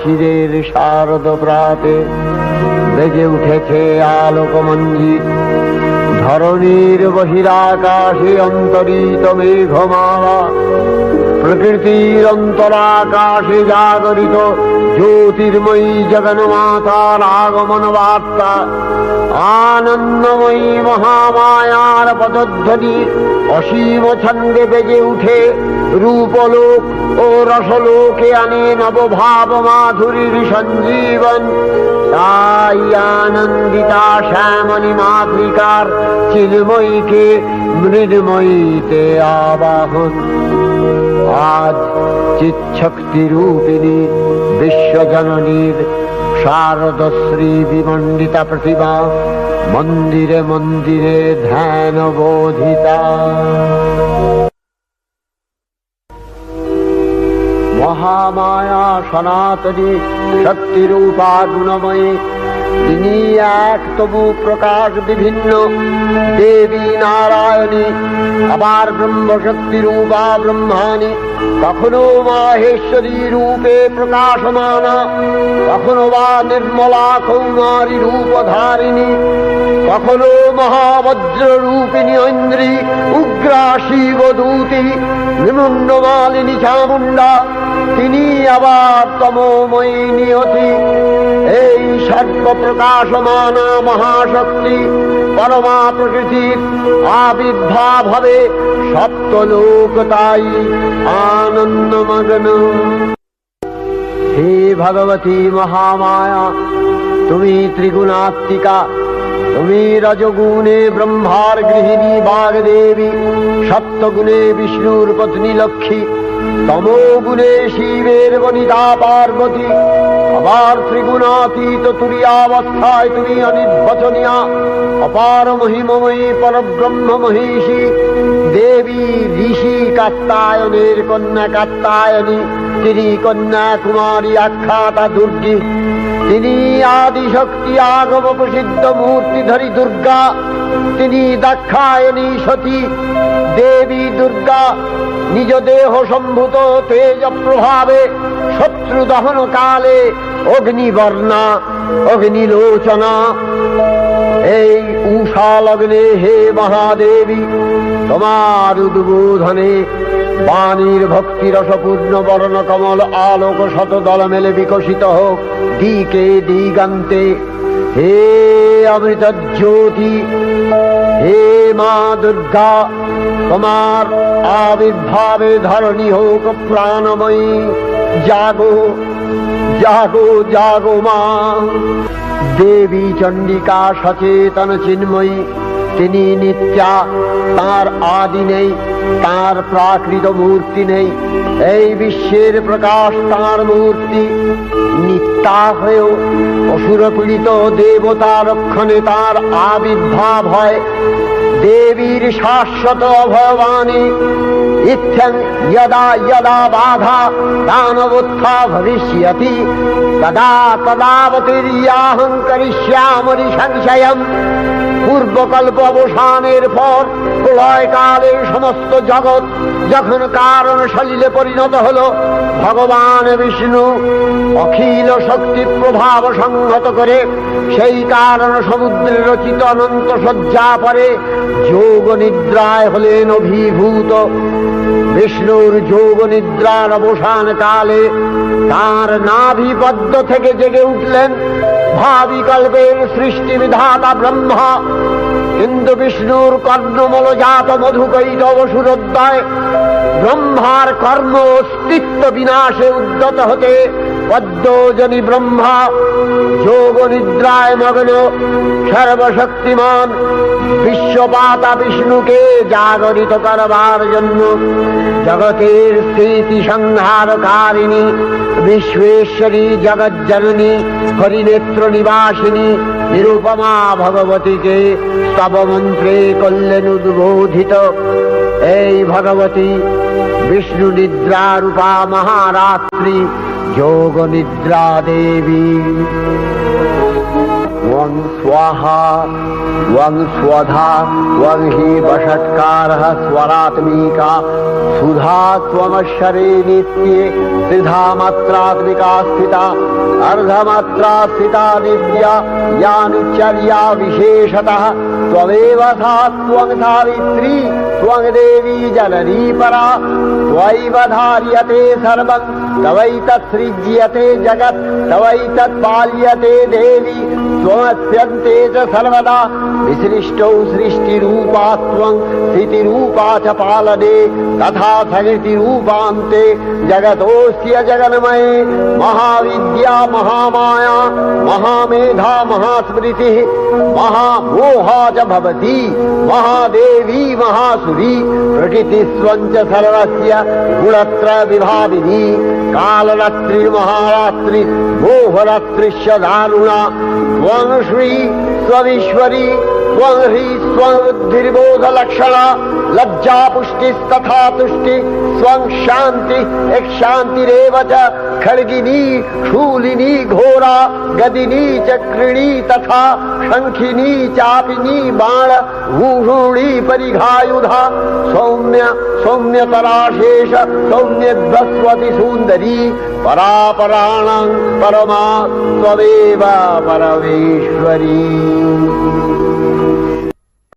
শিশিরের শারদ প্রাতে বেজে উঠেছে আলোকমঞ্জিত। ধরণীর বহিরাকাশে অন্তরিত মেঘমালা, প্রকৃতির অন্তরাকাশে জাগরিত জ্যোতির্ময়ী জগন্মাতার আগমন বার্তা। আনন্দময়ী মহামায়ার পদধ্বনি অসীম ছন্দে বেজে উঠে রূপলোক ও রসলোকে আনে নবভাব মাধুরীর সঞ্জীবন। তাই আনন্দিতা শ্যামণী মাতৃকার চিন্ময়ীকে মৃন্ময়ীতে আবাহন। আজ চিৎশক্তি রূপিণী বিশ্বজননীর শারদশ্রী বিমণ্ডিতা প্রতিমা মন্দিরে মন্দিরে ধ্যান বোধিতা। মহামায়া সনাতনী শক্তিরূপা গুণময়ী, তিনি এক তবু প্রকাশ বিভিন্ন দেবী নারায়ণী, আবার ব্রহ্মশক্তি রূপা ব্রহ্মাণী, কখনো মাহেশ্বরী রূপে প্রকাশমানা, কখনো বা নির্মলা কৌমারী রূপধারিণী, কখনো মহাবজ্র রূপিণী ঐন্দ্রী, উগ্রা শিবদূতি, নিমুন্নমালিনী চামুণ্ডা, তিনি আবার তমোময়ী নিয়তি। এই সর্বপ্রকাশমানা মহাশক্তি পরমা প্রকৃতির আবির্ভাব হবে সপ্তলোক তাই আনন্দমগ্ন। হে ভগবতী মহামায়া, তুমি ত্রিগুণাত্মিকা, তুমি রজগুণে ব্রহ্মার গৃহিণী বাগদেবী, সপ্তগুণে বিষ্ণুর পত্নী লক্ষ্মী, তমোগুণে শিবের বনিতা পার্বতী, আবার ত্রিগুণাতীত তুরীয়াবস্থায় তুমি অনির্বচনীয়া অপার মহিমময়ী পরব্রহ্ম মহিষী দেবী, ঋষি কাত্যায়নের কন্যা কাত্যায়নী, তিনি কন্যা কুমারী আখ্যাতা দুর্গী, তিনি আদিশক্তি আগম প্রসিদ্ধ মূর্তিধরী দুর্গা, তিনি দাক্ষায়ণী সতী দেবী দুর্গা। নিজ দেহ সম্ভূত তেজ প্রভাবে শত্রু দহন কালে অগ্নিবর্ণা অগ্নিলোচনা। এই উষা লগ্নে হে মহাদেবী, তোমার উদ্বোধনে বাণীর ভক্তি রসপূর্ণ বর্ণ কমল আলোক শতদল মেলে বিকশিত হোক দিকে দিগান্তে। হে অমৃত জ্যোতি, হে মা দুর্গা, তোমার আবির্ভাবে ধরণী হোক প্রাণময়ী। জাগো জাগো জাগো মা। দেবী চণ্ডিকা সচেতন চিন্ময়ী, তিনি নিত্যা, তার আদি নেই, তার প্রাকৃত মূর্তি নেই। এই বিশ্বের প্রকাশ তার মূর্তি। নিত্যা হয়েও অসুরপীড়িত দেবতা রক্ষণে তার আবির্ভাব হয়। দেবীর শাশ্বত অভয়বাণী ইত্যং যদা যদা বাধা দানবোত্থা ভবিষ্যতি তদা তদাবতীর্যাহং করিষ্যামি সংশয়ম। পূর্বকল্প অবসানের পর প্রলয়কালে সমস্ত জগৎ যখন কারণ সলিলে পরিণত হল, ভগবান বিষ্ণু অখিল শক্তি প্রভাব সংহত করে সেই কারণ সমুদ্রে রচিত অনন্ত শয্যা পরে যোগ নিদ্রায় হলেন অভিভূত। বিষ্ণুর যোগ নিদ্রার অবসান কালে তার নাভিপদ্ম থেকে জেগে উঠলেন ভাবিকল্পের সৃষ্টি বিধাতা ব্রহ্মা। কিন্তু বিষ্ণুর কর্ণমলজাত মধুকৈটব সুরোদ্দয় ব্রহ্মার কর্ম অস্তিত্ব বিনাশে উদ্যত হতে পদ্মজনী ব্রহ্মা যোগ নিদ্রায় মগ্ন সর্বশক্তিমান বিশ্বপাতা বিষ্ণুকে জাগরিত করবার জন্য জগতের স্থিতি সংহারকারিণী বিশ্বেশ্বরী জগজ্জননী হরিনেত্র নিবাসিনী নিরুপমা ভগবতীকে স্তবমন্ত্রে করলেন উদ্বোধিত। এই ভগবতী বিষ্ণু নিদ্রা রূপা মহারাত্রি যোগ নিদ্রা দেবী। त्वं स्वाहा त्वं स्वधा त्वं हि वषट्कारः स्वरात्मिका सुधा त्वमक्षरे नित्ये त्रिधा मात्रात्मिका स्थिता अर्धमात्रा स्थिता नित्या यानुचर्या विशेषतः त्वमेव सा त्वं सावित्री त्वं देवी जननी परा त्वयैव धार्यते सर्वं तवैतत्सृज्यते जगत् तवैतत्पाल्यते देवी त्वमस्यन्ते च सर्वदा विसृष्टौ सृष्टिरूपा त्वं स्थितिरूपा च पालने तथा सकृतिरूपान्ते जगतोऽस्य जगन्मये महाविद्या महामाया महामेधा महास्मृतिः महामोहा च भवति महादेवी महासुरी प्रकृतिस्त्वं च सर्वस्य गुणत्रय विभाविनी कालरात्रि महारात्रि मोहरात्रिश्च दारुणा त्वं श्री स्वमीश्वरी त्वं ह्री स्वबुद्धिर्बोधलक्षणा लज्जा पुष्टिस्तथा तुष्टि स्वं शान्ति शान्तिरेव च खड्गिनी शूलिनी घोरा गदिनी चक्रिणी तथा शंखिनी चापिनी बाण भूषुणी परिघायुधा सौम्य सौम्यतराशेष सौम्यध्वस्वति सुन्दरी परापराणां परमा त्वमेव परमेश्वरी।